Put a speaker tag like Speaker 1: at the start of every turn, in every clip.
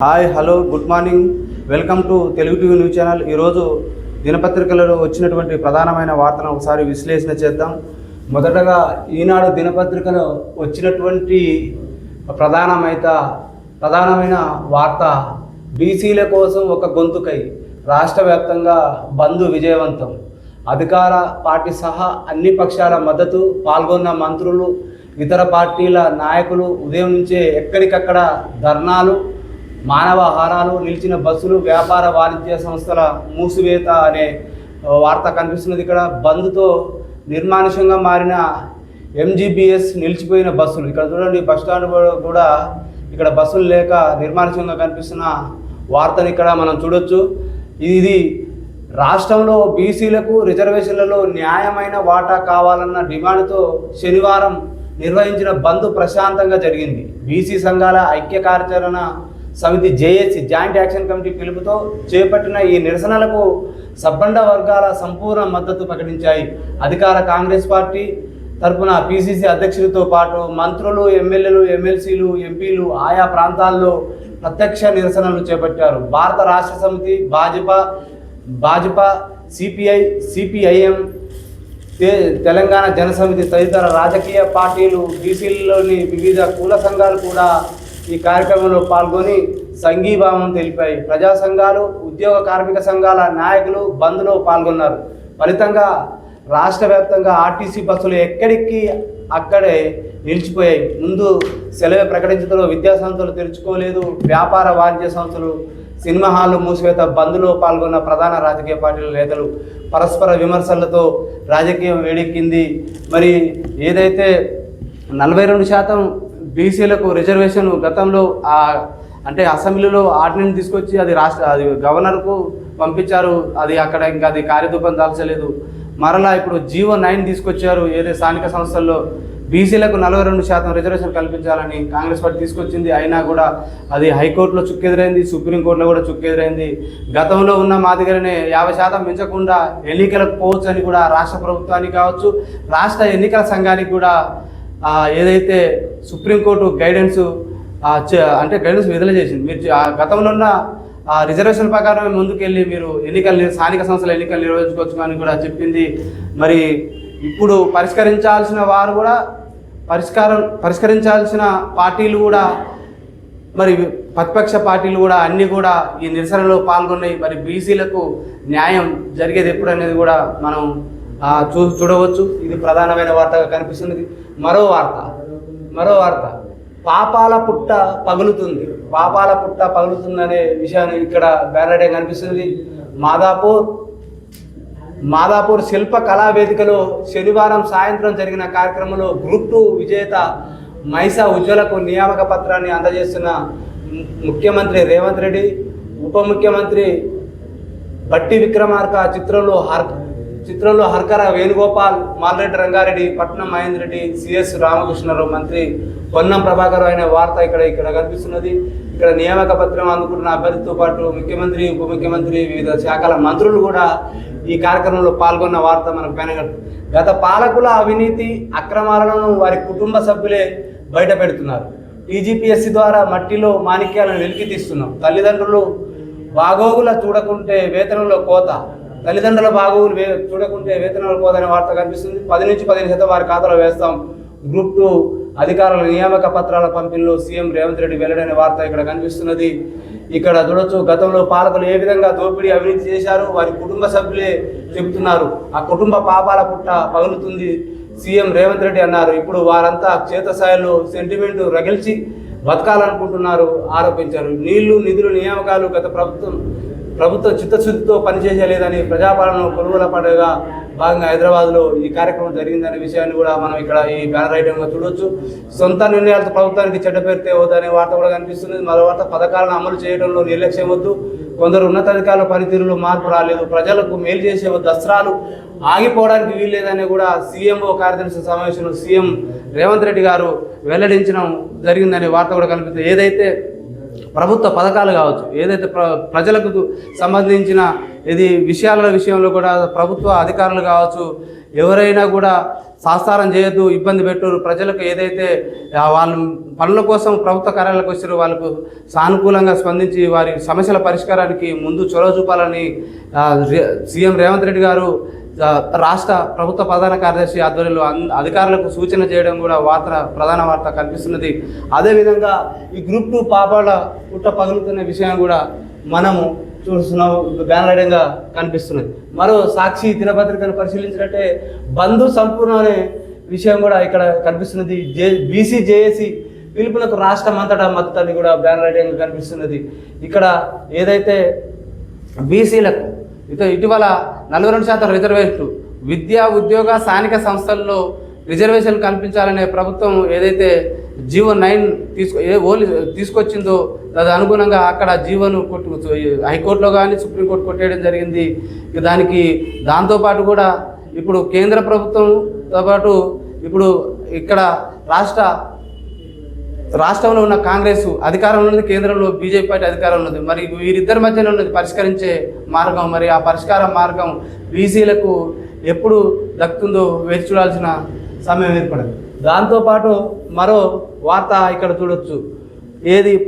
Speaker 1: Hi hello good morning, welcome to Telugu TV news channel. ఈరోజు దినపత్రికలలో వచ్చినటువంటి ప్రధానమైన వార్తలను ఒకసారి విశ్లేషణ చేద్దాం. మొదటగా ఈనాడు దినపత్రికలో వచ్చినటువంటి ప్రధానమైన వార్త, బీసీల కోసం ఒక గొంతుకై రాష్ట్ర వ్యాప్తంగా బంద్ విజయవంతం. అధికార పార్టీ సహా అన్ని పక్షాల మద్దతు, పాల్గొన్న మంత్రులు, ఇతర పార్టీల నాయకులు. ఉదయం నుంచే ఎక్కడికక్కడ ధర్నాలు, మానవహారాలు, నిలిచిన బస్సులు, వ్యాపార వాణిజ్య సంస్థల మూసివేత అనే వార్త కనిపిస్తున్నది. ఇక్కడ బంద్తో నిర్మానుష్యంగా మారిన ఎంజీబీఎస్ నిలిచిపోయిన బస్సులు. ఇక్కడ చూడండి, బస్టాండ్ కూడా ఇక్కడ బస్సులు లేక నిర్మానుష్యంగా కనిపిస్తున్న వార్తని ఇక్కడ మనం చూడొచ్చు. ఇది రాష్ట్రంలో బీసీలకు రిజర్వేషన్లలో న్యాయమైన వాటా కావాలన్న డిమాండ్తో శనివారం నిర్వహించిన బంద్ ప్రశాంతంగా జరిగింది. బీసీ సంఘాల ఐక్య కార్యాచరణ సమితి జేఏసీ జాయింట్ యాక్షన్ కమిటీ పిలుపుతో చేపట్టిన ఈ నిరసనలకు సబ్బండ వర్గాల సంపూర్ణ మద్దతు ప్రకటించాయి. అధికార కాంగ్రెస్ పార్టీ తరఫున పీసీసీ అధ్యక్షులతో పాటు మంత్రులు, ఎమ్మెల్యేలు, ఎమ్మెల్సీలు, ఎంపీలు ఆయా ప్రాంతాల్లో ప్రత్యక్ష నిరసనలు చేపట్టారు. భారత రాష్ట్ర సమితి, భాజపా, సిపిఐఎం, తెలంగాణ జనసమితి తదితర రాజకీయ పార్టీలు, బీసీలలోని వివిధ కుల సంఘాలు కూడా ఈ కార్యక్రమంలో పాల్గొని సంఘీభావం తెలిపాయి. ప్రజా సంఘాలు, ఉద్యోగ కార్మిక సంఘాల నాయకులు బంద్లో పాల్గొన్నారు. ఫలితంగా రాష్ట్ర వ్యాప్తంగా ఆర్టీసీ బస్సులు ఎక్కడికి అక్కడే నిలిచిపోయాయి. ముందు సెలవు ప్రకటించడంలో విద్యా సంస్థలు తెరుచుకోలేదు. వ్యాపార వాణిజ్య సంస్థలు, సినిమా హాళ్లు మూసివేత. బంద్లో పాల్గొన్న ప్రధాన రాజకీయ పార్టీల నేతలు పరస్పర విమర్శలతో రాజకీయం వేడెక్కింది. మరి ఏదైతే 42% బీసీలకు రిజర్వేషన్ గతంలో అంటే అసెంబ్లీలో ఆర్డినెన్స్ తీసుకొచ్చి అది గవర్నర్కు పంపించారు. అది అక్కడ ఇంకా అది కార్యరూపం దాల్చలేదు. మరలా ఇప్పుడు జీవో 9 తీసుకొచ్చారు. ఏదైతే స్థానిక సంస్థల్లో బీసీలకు 42% రిజర్వేషన్ కల్పించాలని కాంగ్రెస్ పార్టీ తీసుకొచ్చింది. అయినా కూడా అది హైకోర్టులో చుక్కెదురైంది, సుప్రీంకోర్టులో కూడా చుక్కెదురైంది. గతంలో ఉన్న మాదిరిగానే 50% మించకుండా ఎన్నికలకు పోవచ్చు అని కూడా రాష్ట్ర ప్రభుత్వానికి కావచ్చు, రాష్ట్ర ఎన్నికల సంఘానికి కూడా ఏదైతే సుప్రీంకోర్టు గైడెన్స్ విడుదల చేసింది. మీరు గతంలో ఉన్న రిజర్వేషన్ ప్రకారం ముందుకెళ్ళి మీరు స్థానిక సంస్థల ఎన్నికలు నిర్వహించుకోవచ్చు అని కూడా చెప్పింది. మరి ఇప్పుడు పరిష్కరించాల్సిన వారు కూడా పరిష్కరించాల్సిన పార్టీలు కూడా, మరి ప్రతిపక్ష పార్టీలు కూడా అన్నీ కూడా ఈ నిరసనలో పాల్గొన్నాయి. మరి బీసీలకు న్యాయం జరిగేది ఎప్పుడు అనేది కూడా మనం చూడవచ్చు. ఇది ప్రధానమైన వార్తగా కనిపిస్తున్నది. మరో వార్త, పాపాల పుట్ట పగులుతుందనే విషయాన్ని ఇక్కడ బ్యానర్ కనిపిస్తుంది. మాదాపూర్ శిల్ప కళా వేదికలో శనివారం సాయంత్రం జరిగిన కార్యక్రమంలో గ్రూప్ 2 విజేత మైసా ఉజ్వలకు నియామక పత్రాన్ని అందజేస్తున్న ముఖ్యమంత్రి రేవంత్ రెడ్డి, ఉప ముఖ్యమంత్రి బట్టి విక్రమార్క, చిత్రంలో హర్కర వేణుగోపాల్, మాల్రెడ్డి రంగారెడ్డి, పట్నం మహేందర్ రెడ్డి, సిఎస్ రామకృష్ణరావు, మంత్రి పొన్నం ప్రభాకర్ అనే వార్త ఇక్కడ కనిపిస్తున్నది. ఇక్కడ నియామక పత్రం అందుకున్న అభ్యర్థితో పాటు ముఖ్యమంత్రి, ఉప ముఖ్యమంత్రి, వివిధ శాఖల మంత్రులు కూడా ఈ కార్యక్రమంలో పాల్గొన్న వార్త మనకు పైన. గత పాలకుల అవినీతి అక్రమాలను వారి కుటుంబ సభ్యులే బయట పెడుతున్నారు. టీజీపీఎస్సీ ద్వారా మట్టిలో మాణిక్యాలను వెలికి తీస్తున్నాం. తల్లిదండ్రుల బాగోగులు చూడకుంటే వేతనంలో కోత అనే వార్త కనిపిస్తుంది. 10-15% వారి ఖాతాలో వేస్తాం. గ్రూప్ 2 అధికారుల నియామక పత్రాల పంపిణీలో సీఎం రేవంత్ రెడ్డి వెల్లడైన వార్త ఇక్కడ కనిపిస్తున్నది. ఇక్కడ చూడొచ్చు, గతంలో పాలకులు ఏ విధంగా దోపిడీ అవినీతి చేశారు వారి కుటుంబ సభ్యులే చెబుతున్నారు. ఆ కుటుంబ పాపాల పుట్ట పగులుతుంది సీఎం రేవంత్ రెడ్డి అన్నారు. ఇప్పుడు వారంతా క్షేత్రస్థాయిలో సెంటిమెంట్ రగిల్చి బతకాలనుకుంటున్నారు ఆరోపించారు. నీళ్లు, నిధులు, నియామకాలు గత ప్రభుత్వం చిత్తశుద్ధితో పనిచేయలేదని ప్రజాపాలన కొనుగోలు పండుగగా భాగంగా హైదరాబాద్లో ఈ కార్యక్రమం జరిగిందనే విషయాన్ని కూడా మనం ఇక్కడ ఈ బ్యానర్ ఐటెంగా చూడొచ్చు. సొంత నిర్ణయాలతో ప్రభుత్వానికి చెడ్డ పేరు తేవద్దనే వార్త కూడా కనిపిస్తుంది. మరో వార్త, పథకాలను అమలు చేయడంలో నిర్లక్ష్యం వద్దు, కొందరు ఉన్నతాధికారుల పనితీరులో మార్పు రాలేదు, ప్రజలకు మేలు చేసే దసరాలు ఆగిపోవడానికి వీల్లేదని కూడా సీఎంఓ కార్యదర్శి సమావేశంలో సీఎం రేవంత్ రెడ్డి గారు వెల్లడించడం జరిగిందనే వార్త కూడా కనిపిస్తుంది. ఏదైతే ప్రభుత్వ పథకాలు కావచ్చు, ఏదైతే ప్రజలకు సంబంధించిన విషయాల విషయంలో కూడా ప్రభుత్వ అధికారులు కావచ్చు, ఎవరైనా కూడా సాస్తారం చేయొద్దు, ఇబ్బంది పెట్టరు, ప్రజలకు ఏదైతే వాళ్ళు పనుల కోసం ప్రభుత్వ కార్యాలయాలకు వచ్చారో వాళ్ళకు సానుకూలంగా స్పందించి వారి సమస్యల పరిష్కారానికి ముందు చొరవ చూపాలని సీఎం రేవంత్ రెడ్డి గారు రాష్ట్ర ప్రభుత్వ ప్రధాన కార్యదర్శి ఆధ్వర్యంలో అధికారులకు సూచన చేయడం కూడా ప్రధాన వార్త కనిపిస్తున్నది. అదేవిధంగా ఈ గ్రూప్ 2 పాపాల పుట్ట పగులుతున్న విషయం కూడా మనము చూస్తున్నాం, బ్యానరైడంగా కనిపిస్తున్నది. మరో సాక్షి దినపత్రికను పరిశీలించినట్టే బంధు సంపూర్ణ అనే విషయం కూడా ఇక్కడ కనిపిస్తున్నది. బీసీ జేఏసీ పిలుపులకు రాష్ట్రం అంతటా మద్దతు అని కూడా బ్యానరైడంగా కనిపిస్తున్నది. ఇక్కడ ఏదైతే బీసీలకు ఇటీవల 42% రిజర్వేషన్లు, విద్యా ఉద్యోగ స్థానిక సంస్థల్లో రిజర్వేషన్ కల్పించాలనే ప్రభుత్వం ఏదైతే జీవో 9 తీసుకొచ్చిందో అది అనుగుణంగా అక్కడ జీవోను హైకోర్టులో కానీ సుప్రీంకోర్టు కొట్టేయడం జరిగింది. దానికి దాంతోపాటు కూడా ఇప్పుడు కేంద్ర ప్రభుత్వంతో పాటు ఇప్పుడు ఇక్కడ రాష్ట్రంలో ఉన్న కాంగ్రెస్ అధికారంలో ఉన్నది, కేంద్రంలో బీజేపీ పార్టీ అధికారంలో ఉన్నది. మరి వీరిద్దరి మధ్యలో ఉన్నది పరిష్కరించే మార్గం, మరి ఆ పరిష్కార మార్గం బీసీలకు ఎప్పుడు దక్కుతుందో వేచి చూడాల్సిన సమయం ఏర్పడింది. దాంతోపాటు మరో వార్త ఇక్కడ చూడొచ్చు.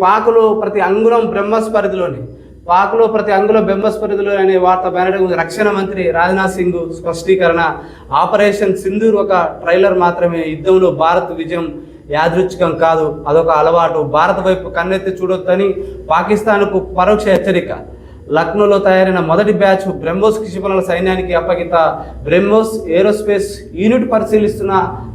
Speaker 1: పాకులో ప్రతి అంగుళం బ్రహ్మస్ పరిధిలో అనే వార్త బయటకు రక్షణ మంత్రి రాజ్నాథ్ సింగ్ స్పష్టీకరణ. ఆపరేషన్ సింధూర్ ఒక ట్రైలర్ మాత్రమే, యుద్ధంలో భారత్ విజయం యాదృచ్ఛికం కాదు, అదొక అలవాటు, భారత్ వైపు కన్నెత్తి చూడొద్దని పాకిస్తాన్కు పరోక్ష హెచ్చరిక. లక్నోలో తయారైన మొదటి బ్యాచ్ బ్రహ్మోస్ క్షిపణుల సైన్యానికి అప్పగిత. బ్రహ్మోస్ ఏరోస్పేస్ యూనిట్ పరిశీలిస్తున్న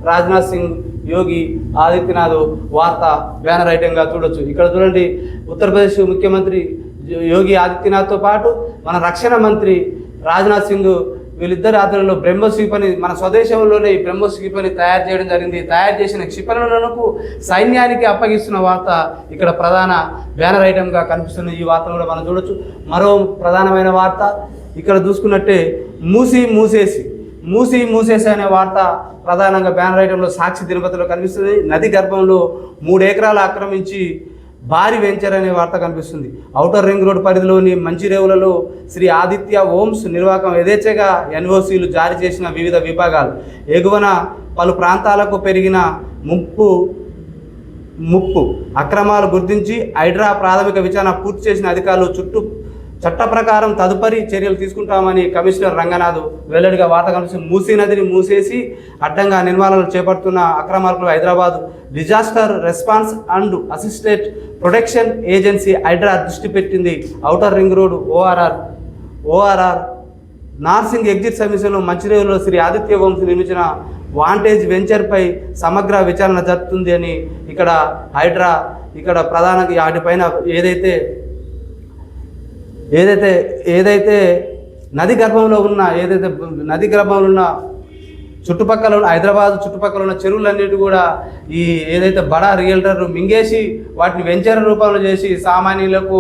Speaker 1: రాజ్నాథ్ సింగ్, యోగి ఆదిత్యనాథ్ వార్త బ్యానర్ ఐటెంగా చూడొచ్చు. ఇక్కడ చూడండి, ఉత్తరప్రదేశ్ ముఖ్యమంత్రి యోగి ఆదిత్యనాథ్తో పాటు మన రక్షణ మంత్రి రాజ్నాథ్ సింగ్ వీళ్ళిద్దరి ఆధ్వర్యంలో బ్రహ్మోస్ క్షిపణి మన స్వదేశంలోనే ఈ బ్రహ్మోస్ క్షిపణి తయారు చేయడం జరిగింది. తయారు చేసిన క్షిపణులకు సైన్యానికి అప్పగిస్తున్న వార్త ఇక్కడ ప్రధాన బ్యానర్ ఐటెంగా కనిపిస్తుంది. ఈ వార్తను కూడా మనం చూడొచ్చు. మరో ప్రధానమైన వార్త ఇక్కడ చూసుకున్నట్టే మూసేసి అనే వార్త ప్రధానంగా బ్యానర్ ఐటెంలో సాక్షి దినపత్రికలో కనిపిస్తుంది. నది గర్భంలో 3 ఎకరాలు ఆక్రమించి భారీ వెంచర్ అనే వార్త కనిపిస్తుంది. ఔటర్ రింగ్ రోడ్ పరిధిలోని మంచిరేవులలో శ్రీ ఆదిత్య హోమ్స్ నిర్వాహకం యథేచ్ఛగా ఎన్ఓసీలు జారీ చేసిన వివిధ విభాగాలు. ఎగువన పలు ప్రాంతాలకు పెరిగిన ముప్పు అక్రమాలు గుర్తించి హైడ్రా ప్రాథమిక విచారణ పూర్తి చేసిన అధికారులు చట్ట ప్రకారం తదుపరి చర్యలు తీసుకుంటామని కమిషనర్ రంగనాథ్ వెల్లడిగా వార్త కనిపిస్తుంది. మూసీ నదిని మూసేసి అడ్డంగా నిర్మాణాలు చేపడుతున్న అక్రమాలకు Hyderabad disaster response and assistant protection agency Hydraa దృష్టి పెట్టింది. Outer ring road ORR Narsingi exit సమస్యలో మంచిరేవులో శ్రీ ఆదిత్య హోమ్స్ నిర్మించిన వాంటేజ్ వెంచర్పై సమగ్ర విచారణ జరుపుతుంది అని ఇక్కడ హైడ్రా ఇక్కడ ప్రధానంగా వాటిపైన ఏదైతే నది గర్భంలో ఉన్న చుట్టుపక్కల ఉన్న హైదరాబాద్ చుట్టుపక్కల ఉన్న చెరువులన్నిటి కూడా ఈ ఏదైతే బడా రియల్టర్ మింగేసి వాటిని వెంచర్ రూపంలో చేసి సామాన్యులకు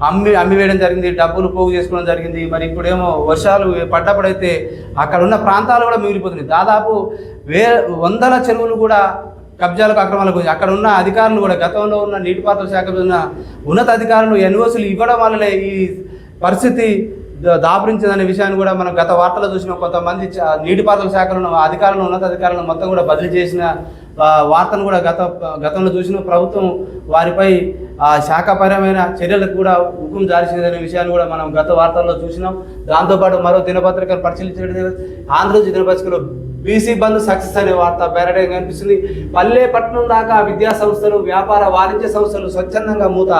Speaker 1: అమ్మివేయడం జరిగింది, డబ్బులు పోగు చేసుకోవడం జరిగింది. మరి ఇప్పుడేమో వర్షాలు పడ్డప్పుడైతే అక్కడ ఉన్న ప్రాంతాలు కూడా మిగిలిపోతున్నాయి. దాదాపు వందల చెరువులు కూడా కబ్జాలకు అక్రమాలకు అక్కడ ఉన్న అధికారులు కూడా గతంలో ఉన్న నీటిపారుదల శాఖ ఉన్న ఉన్నత అధికారులు ఎన్ఓసీలు ఇవ్వడం వల్లనే ఈ పరిస్థితి దాపురించిందనే విషయాన్ని కూడా మనం గత వార్తలో చూసిన. కొంతమంది నీటిపారుదల శాఖలో అధికారులను ఉన్నత అధికారులను మొత్తం కూడా బదిలీ చేసిన వార్తను కూడా గతంలో చూసిన. ప్రభుత్వం వారిపై శాఖపరమైన చర్యలకు కూడా హుకుం జారీ చేయాలనే విషయాన్ని కూడా మనం గత వార్తల్లో చూసినాం. దాంతోపాటు మరో దినపత్రికను పరిశీలించడం ఆంధ్రజ్యోతి దినపత్రికలో బీసీ బంద్ సక్సెస్ అనే వార్త బేరడేగా కనిపిస్తుంది. పల్లె పట్టణం దాకా విద్యా సంస్థలు, వ్యాపార వాణిజ్య సంస్థలు స్వచ్ఛందంగా మూత.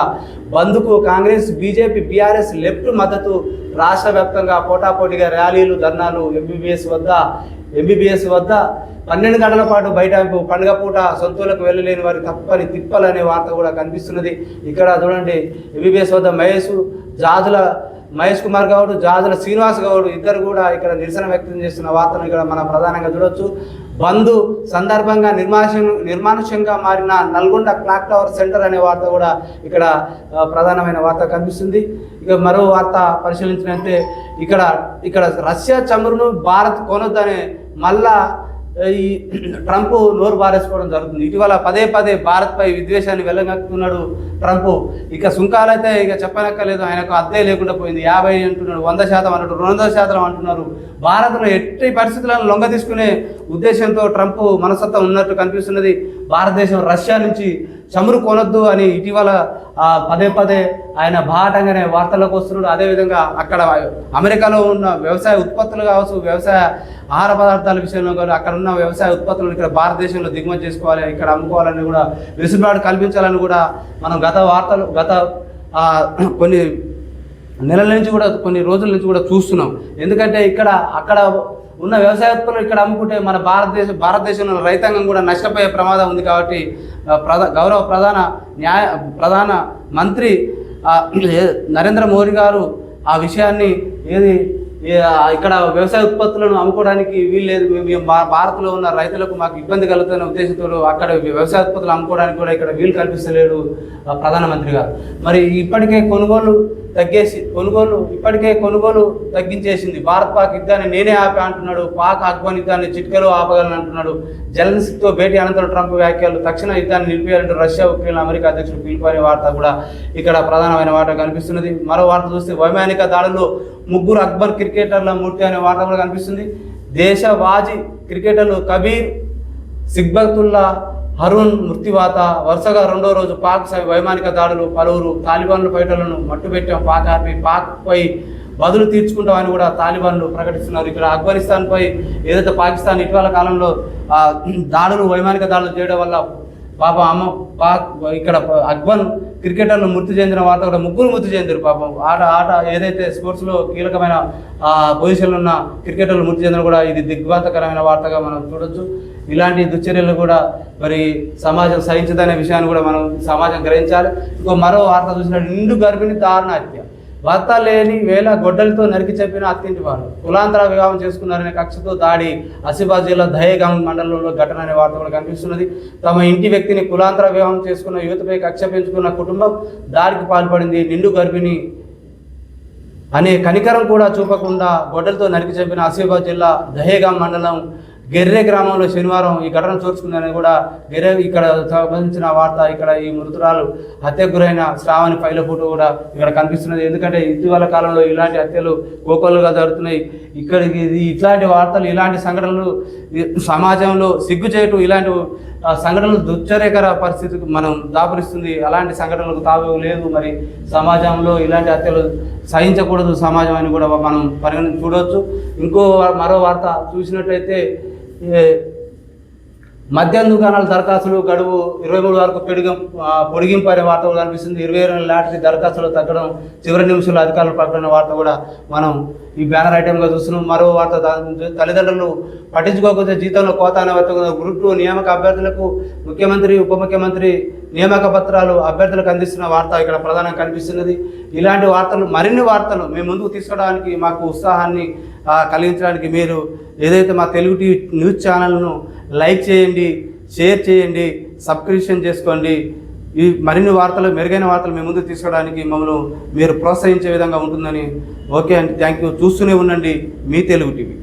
Speaker 1: బంద్కు కాంగ్రెస్, బీజేపీ, బీఆర్ఎస్ లెఫ్ట్ మద్దతు. రాష్ట్ర వ్యాప్తంగా పోటాపోటీగా ర్యాలీలు, ధర్నాలు. ఎంబీబీఎస్ వద్ద 12 గంటల పాటు బైఠాయింపు. పండుగ పూట సొంతూలకు వెళ్ళలేని వారి తప్పని తిప్పలనే వార్త కూడా కనిపిస్తున్నది. ఇక్కడ చూడండి, ఎంబీబీఎస్ వద్ద మహేష్ కుమార్ గౌడ్, జాజుల శ్రీనివాస్ గౌడ్ ఇద్దరు కూడా ఇక్కడ నిరసన వ్యక్తం చేస్తున్న వార్తను ఇక్కడ మనం ప్రధానంగా చూడవచ్చు. బంద్ సందర్భంగా నిర్మానుష్యంగా మారిన నల్గొండ క్లాక్ టవర్ సెంటర్ అనే వార్త కూడా ఇక్కడ ప్రధానమైన వార్త కనిపిస్తుంది. ఇక మరో వార్త పరిశీలించినట్టే ఇక్కడ రష్యా చమురును భారత్ కొనొద్దనే మళ్ళా ఈ ట్రంప్ నోరు బారేసుకోవడం జరుగుతుంది. ఇటీవల పదే పదే భారత్పై విద్వేషాన్ని వెళ్ళగక్కుతున్నాడు ట్రంప్. ఇక సుంకాలైతే ఇక చెప్పనక్కర్లేదు, ఆయనకు అద్దే లేకుండా పోయింది. 50 అంటున్నాడు, 100% అన్నట్టు 200% అంటున్నారు. భారత్లో ఎట్టి పరిస్థితులను లొంగ తీసుకునే ఉద్దేశంతో ట్రంప్ మనస్తత్వం ఉన్నట్టు కనిపిస్తున్నది. భారతదేశం రష్యా నుంచి చమురు కొనొద్దు అని ఇటీవల పదే పదే ఆయన బాటంగానే వార్తల్లోకి వస్తున్నాడు. అదేవిధంగా అక్కడ అమెరికాలో ఉన్న వ్యవసాయ ఉత్పత్తులు కావచ్చు, వ్యవసాయ ఆహార పదార్థాల విషయంలో కానీ అక్కడ ఉన్న వ్యవసాయ ఉత్పత్తులను ఇక్కడ భారతదేశంలో దిగుమతి చేసుకోవాలి, ఇక్కడ అమ్ముకోవాలని కూడా వెసులుబాటు కల్పించాలని కూడా మనం గత కొన్ని నెలల నుంచి కూడా కొన్ని రోజుల నుంచి కూడా చూస్తున్నాం. ఎందుకంటే అక్కడ ఉన్న వ్యవసాయ ఉత్పత్తులు ఇక్కడ అమ్ముకుంటే మన భారతదేశంలో రైతాంగం కూడా నష్టపోయే ప్రమాదం ఉంది. కాబట్టి గౌరవ ప్రధాన మంత్రి నరేంద్ర మోదీ గారు ఆ విషయాన్ని ఇక్కడ వ్యవసాయ ఉత్పత్తులను అమ్ముకోవడానికి వీల్లేదు, మేము భారత్లో ఉన్న రైతులకు మాకు ఇబ్బంది కలుగుతున్న ఉద్దేశంతో అక్కడ వ్యవసాయ ఉత్పత్తులు అమ్ముకోవడానికి కూడా ఇక్కడ వీలు కల్పిస్తలేడు ప్రధానమంత్రి గారు. మరి ఇప్పటికే కొనుగోలు తగ్గించేసింది. భారత్ పాక్ యుద్ధాన్ని నేనే ఆపా అంటున్నాడు. పాక్ ఆఫ్ఘన్ యుద్ధాన్ని చిటికలో ఆపగలను అంటున్నాడు. జెలెన్స్కీతో భేటీ అనంతరం ట్రంప్ వ్యాఖ్యలు తక్షణ యుద్ధాన్ని నిలిపేయాలంటూ రష్యా, ఉక్రెయిన్, అమెరికా అధ్యక్షుడు పిలుపునే వార్త కూడా ఇక్కడ ప్రధానమైన వార్త కనిపిస్తున్నది. మరో వార్త చూస్తే వైమానిక దాడుల్లో 3 అక్బర్ క్రికెటర్ల మృతి అనే వార్త కూడా కనిపిస్తుంది. దేశవాజీ క్రికెటర్లు కబీర్ సిగ్బతుల్లా, హరూన్ మృత్యువాత. వరుసగా 2వ రోజు పాక్ వైమానిక దాడులు. పలువురు తాలిబాన్ల ఫైటర్లను మట్టుపెట్టాం పాక్ ఆర్మీ, పాక్పై బదులు తీర్చుకుంటామని కూడా తాలిబాన్లు ప్రకటిస్తున్నారు. ఇక్కడ ఆఫ్ఘనిస్తాన్పై ఏదైతే పాకిస్తాన్ ఇటీవల కాలంలో దాడులు, వైమానిక దాడులు చేయడం వల్ల పాపం ఇక్కడ అక్బర్ క్రికెటర్లు మృతి చెందిన వార్త కూడా 3 మృతి చెందారు. పాపం ఆట ఏదైతే స్పోర్ట్స్లో కీలకమైన పొజిషన్లో ఉన్న క్రికెటర్లు మృతి చెందిన కూడా ఇది దిగ్భాంతకరమైన వార్తగా మనం చూడొచ్చు. ఇలాంటి దుశ్చర్యలు కూడా మరి సమాజం సహించదనే విషయాన్ని కూడా మనం సమాజం గ్రహించాలి. మరో వార్త చూసినట్టు నిండు గర్భిణి దారుణ హత్య. భర్త లేని వేళ గొడ్డలతో నరికి చెప్పిన అత్తింటి వారు. కులాంతర వివాహం చేసుకున్నారనే కక్షతో దాడి. ఆసిఫాబాద్ జిల్లా దహేగాం మండలంలో ఘటన అనే వార్త కూడా కనిపిస్తున్నది. తమ ఇంటి వ్యక్తిని కులాంతర వివాహం చేసుకున్న యువతపై కక్ష పెంచుకున్న కుటుంబం దాడికి పాల్పడింది. నిండు గర్భిణి అనే కనికరం కూడా చూపకుండా గొడ్డలతో నరికి చెప్పిన ఆసిఫాబాద్ జిల్లా దహేగాం మండలం గెర్రె గ్రామంలో శనివారం ఈ ఘటన చోచుకుందని కూడా ఇక్కడ సంబంధించిన వార్త. ఇక్కడ ఈ మృతురాలు హత్యకు గురైన శ్రావణి ఫైల ఫోటో కూడా ఇక్కడ కనిపిస్తున్నది. ఎందుకంటే ఇటీవల కాలంలో ఇలాంటి హత్యలు కోకొల్లుగా జరుగుతున్నాయి. ఇట్లాంటి వార్తలు, ఇలాంటి సంఘటనలు సమాజంలో సిగ్గుచేటు, ఇలాంటి సంఘటనలు దుశ్చర్యకర పరిస్థితికి మనం దాపురిస్తుంది. అలాంటి సంఘటనలకు తావు లేదు. మరి సమాజంలో ఇలాంటి హత్యలు సహించకూడదు సమాజం అని కూడా మనం చూడవచ్చు. మరో వార్త చూసినట్లయితే మద్యం దుకాణాల దరఖాస్తులు గడువు 23 వరకు పొడిగింపు అనే వార్త కూడా కనిపిస్తుంది. 22 లాంటి దరఖాస్తులు తగ్గడం, చివరి నిమిషంలో అధికారులు ప్రకటన వార్త కూడా మనం ఈ బ్యానర్ ఐటెంగా చూస్తున్నాం. మరో వార్త తల్లిదండ్రులు పట్టించుకోకపోతే జీతంలో కోత అనే వార్త. గ్రూప్ 2 నియామక అభ్యర్థులకు ముఖ్యమంత్రి, ఉప ముఖ్యమంత్రి నియామక పత్రాలు అభ్యర్థులకు అందిస్తున్న వార్త ఇక్కడ ప్రధానంగా కనిపిస్తున్నది. ఇలాంటి వార్తలు, మరిన్ని వార్తలు మేము ముందుకు తీసుకోవడానికి, మాకు ఉత్సాహాన్ని కలిగించడానికి మీరు ఏదైతే మా తెలుగు టీవీ న్యూస్ ఛానల్ను లైక్ చేయండి, షేర్ చేయండి, సబ్స్క్రిప్షన్ చేసుకోండి. ఈ మరిన్ని వార్తలు, మెరుగైన వార్తలు మేము ముందుకు తీసుకోవడానికి మమ్మల్ని మీరు ప్రోత్సహించే విధంగా ఉంటుందని. ఓకే అండి, థ్యాంక్ యూ. చూస్తూనే ఉండండి మీ తెలుగు టీవీ.